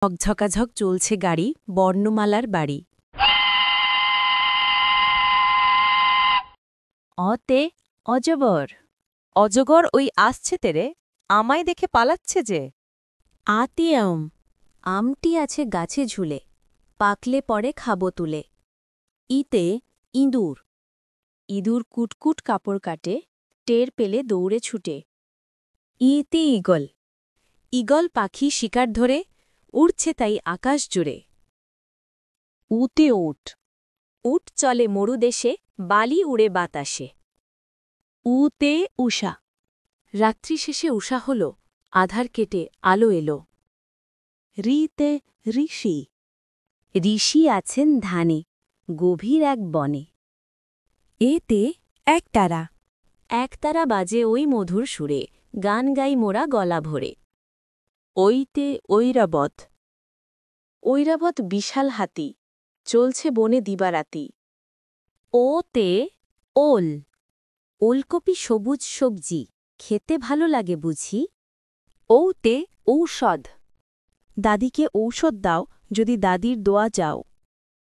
ঝকঝকাঝক চলছে গাড়ি, বর্ণমালার বাড়ি। অতে অজগর। অজগর ওই আসছে তেরে, আমায় দেখে পালাচ্ছে যে। আতি আম। আমটি আছে গাছে ঝুলে, পাকলে পরে খাবো তুলে। ইতে ইঁদুর। ইঁদুর কুটকুট কাপড় কাটে, টের পেলে দৌড়ে ছুটে। ইতি ঈগল। ঈগল পাখি শিকার ধরে, উড়ছে তাই আকাশ জুড়ে। উতে উট। উট চলে মরুদেশে, বালি উড়ে বাতাসে। উতে উষা। রাত্রি শেষে উষা হল, আধার কেটে আলো এলো। রিতে ঋষি। ঋষি আছেন ধানে, গভীর এক বনে। এতে একতারা। একতারা বাজে ওই মধুর সুরে, গান গাই মোরা গলা ভরে। ওইতে ঐরাবত। ঐরাবত বিশাল হাতি, চলছে বনে দিবারাতি। ওতে ওল। ওলকপি সবুজ সবজি, খেতে ভালো লাগে বুঝি। ওতে ঔষধ। দাদিকে ঔষধ দাও, যদি দাদির দোয়া চাও।